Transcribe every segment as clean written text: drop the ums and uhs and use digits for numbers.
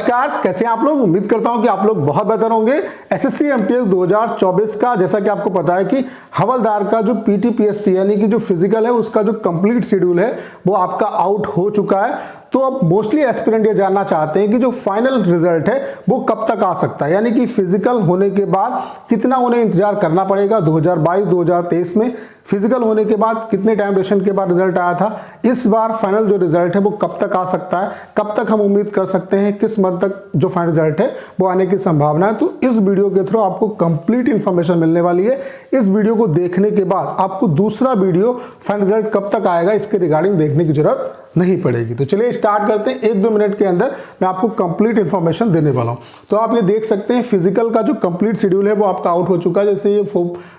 नमस्कार, कैसे हैं आप लोग। उम्मीद करता हूं कि आप लोग बहुत बेहतर होंगे। एसएससी एमटीएस 2024 का जैसा कि आपको पता है कि हवलदार का जो पीटीपीएसटी यानी कि जो फिजिकल है उसका जो कंप्लीट शेड्यूल है वो आपका आउट हो चुका है। तो अब मोस्टली एस्पिरेंट ये जानना चाहते हैं कि जो फाइनल रिजल्ट है वो कब तक आ सकता है, यानी कि फिजिकल होने के बाद कितना उन्हें इंतजार करना पड़ेगा। 2022-2023 में फिजिकल होने के बाद कितने टाइम ड्यूरेशन के बाद रिजल्ट आया था, इस बार फाइनल जो रिजल्ट है वो कब तक आ सकता है, कब तक हम उम्मीद कर सकते हैं, किस मंथ तक जो फाइनल रिजल्ट है वो आने की संभावना है। तो इस वीडियो के थ्रू आपको कंप्लीट इंफॉर्मेशन मिलने वाली है। इस वीडियो को देखने के बाद आपको दूसरा वीडियो फाइनल रिजल्ट कब तक आएगा इसके रिगार्डिंग देखने की जरूरत नहीं पड़ेगी। तो चलिए स्टार्ट करते हैं। 1-2 मिनट के अंदर मैं आपको कंप्लीट इंफॉर्मेशन देने वाला हूं। तो आप ये देख सकते हैं फिजिकल का जो कंप्लीट शेड्यूल है वो आपका आउट हो चुका है। जैसे ये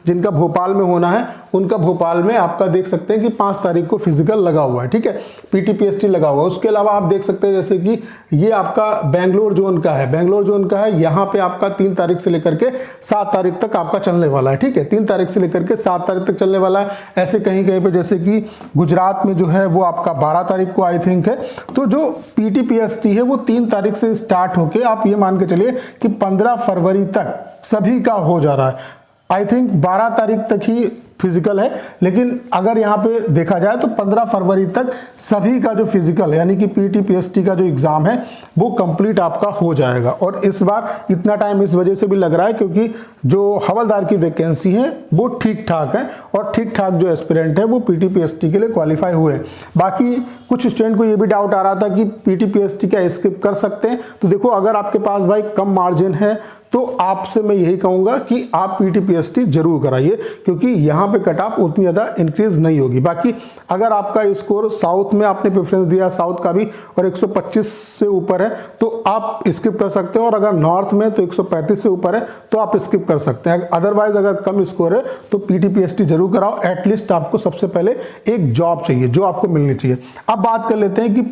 जिनका भोपाल में होना है उनका भोपाल में आपका देख सकते हैं कि 5 तारीख को फिजिकल लगा हुआ है, ठीक है, पीटीपीएसटी लगा हुआ है। उसके अलावा आप देख सकते हैं जैसे कि ये आपका बेंगलोर जोन का है, बेंगलोर जोन का है, यहाँ पे आपका 3 तारीख से लेकर के 7 तारीख तक आपका चलने वाला है, ठीक है, 3 तारीख से लेकर के 7 तारीख तक चलने वाला है। ऐसे कहीं कहीं पे जैसे कि गुजरात में जो है वो आपका 12 तारीख को आई थिंक है। तो जो पीटीपीएसटी है वो 3 तारीख से स्टार्ट होके आप ये मान के चलिए कि 15 फरवरी तक सभी का हो जा रहा है। आई थिंक 12 तारीख तक ही फिजिकल है, लेकिन अगर यहाँ पे देखा जाए तो 15 फरवरी तक सभी का जो फिजिकल यानी कि पीटीपीएसटी का जो एग्जाम है वो कंप्लीट आपका हो जाएगा। और इस बार इतना टाइम इस वजह से भी लग रहा है क्योंकि जो हवलदार की वैकेंसी है वो ठीक ठाक है और ठीक ठाक जो एस्पिरेंट है वो पीटीपीएसटी के लिए क्वालिफाई हुए हैं। बाकी कुछ स्टूडेंट को ये भी डाउट आ रहा था कि पीटीपीएसटी क्या स्किप कर सकते हैं। तो देखो, अगर आपके पास भाई कम मार्जिन है तो आपसे मैं यही कहूंगा कि आप पीटीपीएसटी जरूर कराइए क्योंकि यहाँ पे कट ऑफ उतनी ज़्यादा इंक्रीज नहीं होगी। बाकी अगर आपका स्कोर साउथ में आपने प्रेफरेंस दिया, साउथ का भी, और 125 से ऊपर है तो आप स्किप कर सकते हो, और अगर नॉर्थ में तो 135 से ऊपर है तो आप स्किप कर सकते हैं। अदरवाइज अगर कम स्कोर है तो पीटीपीएसटी जरूर कराओ। एटलीस्ट आपको सबसे पहले एक जॉब चाहिए जो आपको मिलनी चाहिए। अब बात कर लेते हैं कि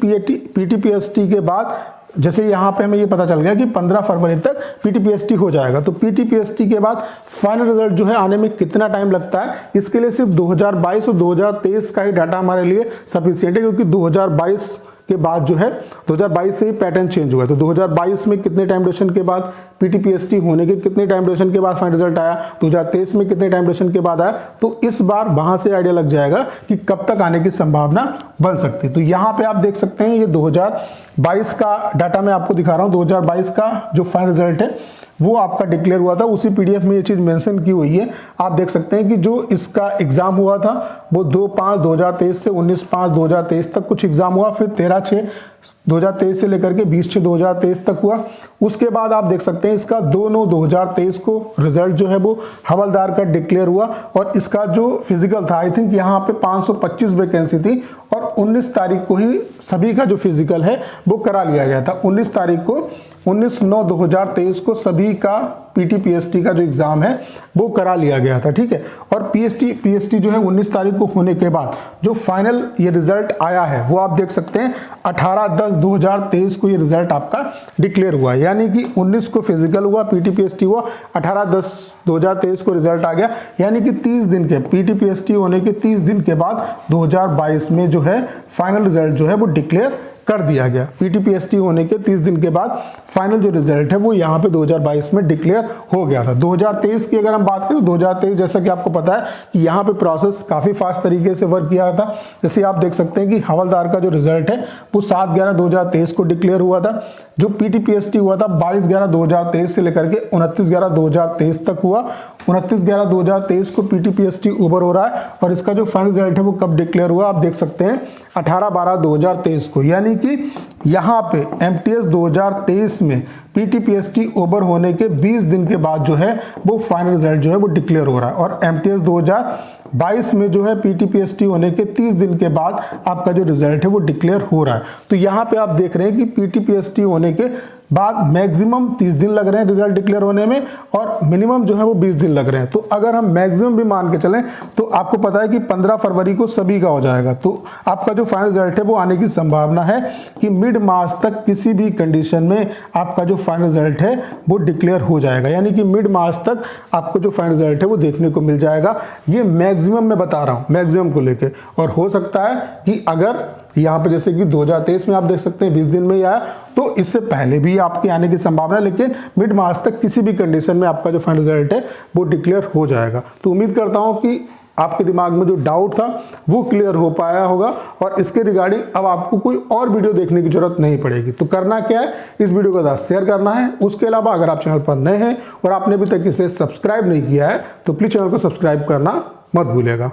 पीटीपीएसटी के बाद जैसे यहाँ पे हमें ये पता चल गया कि 15 फरवरी तक पीटीपीएसटी हो जाएगा। तो पीटीपीएसटी के बाद फाइनल रिजल्ट जो है आने में कितना टाइम लगता है, इसके लिए सिर्फ 2022 और 2023 का ही डाटा हमारे लिए सफिशिएंट है क्योंकि 2022 के बाद जो है 2022 से ही पैटर्न चेंज हुआ है। तो 2022 में कितने टाइम ड्यूरेशन के बाद पीटीपीएसटी होने के कितने टाइम ड्यूरेशन के बाद फाइनल रिजल्ट आया, 2023 में कितने टाइम ड्यूरेशन के बाद आया, तो इस बार वहां से आइडिया लग जाएगा कि कब तक आने की संभावना बन सकती है। तो यहाँ पे आप देख सकते हैं ये 2022 का डाटा मैं आपको दिखा रहा हूँ। 2022 का जो फाइनल रिजल्ट है वो आपका डिक्लेयर हुआ था, उसी पीडीएफ में ये चीज मेंशन की हुई है। आप देख सकते हैं कि जो इसका एग्जाम हुआ था वो 2/5/2023 से 19/5/2023 तक कुछ एग्जाम हुआ, फिर 13/6/2023 से लेकर के 20/6/2023 तक हुआ। उसके बाद आप देख सकते हैं इसका 2/9/2023 को रिजल्ट जो है वो हवलदार का डिक्लेयर हुआ, और इसका जो फिजिकल था आई थिंक यहाँ पे 525 वैकेंसी थी और 19 तारीख को ही सभी का जो फिजिकल है वो करा लिया गया था। 19 तारीख को 19/9/2023 को सभी का पीटीपीएसटी का जो एग्जाम है वो करा लिया गया था, ठीक है। और पीएसटी जो है 19 तारीख को होने के बाद जो फाइनल ये रिजल्ट आया है वो आप देख सकते हैं 18/10/2023 को ये रिजल्ट आपका डिक्लेयर हुआ, यानी कि 19 को फिजिकल हुआ, पीटीपीएसटी हुआ, 18/10/2023 को रिजल्ट आ गया, यानी कि 30 दिन के पीटीपीएसटी होने के 30 दिन के बाद 2022 में जो है फाइनल रिजल्ट जो है वो डिक्लेयर कर दिया गया। पीटीपीएसटी होने के 30 दिन के बाद फाइनल जो रिजल्ट है वो यहाँ पे 2022 में डिक्लेयर हो गया था। 2023 की अगर हम बात करें तो 2023 जैसा कि आपको पता है कि यहाँ पे प्रोसेस काफी फास्ट तरीके से वर्क किया था। जैसे आप देख सकते हैं कि हवलदार का जो रिजल्ट है वो 7/11/2023 को डिक्लेयर हुआ था। जो पीटीपीएसटी हुआ था 22/11/2023 से लेकर के 29/11/2023 तक हुआ। 29/11/2023 को पीटीपीएसटी ओवर हो रहा है और इसका जो फाइनल रिजल्ट है वो कब डिक्लेयर हुआ आप देख सकते हैं 18/12/2023 को, यानी कि यहाँ पे एमटीएस 2023 में पीटीपीएसटी ओवर होने के 20 दिन के बाद जो है वो फाइनल रिजल्ट जो है वो डिक्लेयर हो रहा है। और एमटीएस 2022 में जो है पीटीपीएसटी होने के 30 दिन के बाद आपका जो रिजल्ट है वो डिक्लेयर हो रहा है। तो यहाँ पे आप देख रहे हैं कि पीटीपीएसटी होने के बाद मैक्सिमम 30 दिन लग रहे हैं रिजल्ट डिक्लेयर होने में और मिनिमम जो है वो 20 दिन लग रहे हैं। तो अगर हम मैक्सिमम भी मान के चलें तो आपको पता है कि 15 फरवरी को सभी का हो जाएगा। तो आपका जो फाइनल रिजल्ट है वो आने की संभावना है कि मिड मिड मार्च तक किसी भी कंडीशन में आपका जो फाइनल रिजल्ट है वो डिक्लेयर हो जाएगा, यानी कि मिड मार्च तक आपको जो फाइनल रिजल्ट है वो देखने को मिल जाएगा। ये मैक्सिमम मैं बता रहा हूँ, मैक्सिमम को लेके। और हो सकता है कि अगर यहाँ पे जैसे कि 2023 में आप देख सकते हैं 20 दिन में ही आया, तो इससे पहले भी आपके आने की संभावना है, लेकिन मिड मार्च तक किसी भी कंडीशन में आपका जो फाइनल रिजल्ट है वो डिक्लेयर हो जाएगा। तो उम्मीद करता हूँ कि आपके दिमाग में जो डाउट था वो क्लियर हो पाया होगा और इसके रिगार्डिंग अब आपको कोई और वीडियो देखने की जरूरत नहीं पड़ेगी। तो करना क्या है, इस वीडियो को ज़्यादा शेयर करना है। उसके अलावा अगर आप चैनल पर नए हैं और आपने अभी तक इसे सब्सक्राइब नहीं किया है तो प्लीज़ चैनल को सब्सक्राइब करना मत भूलिएगा।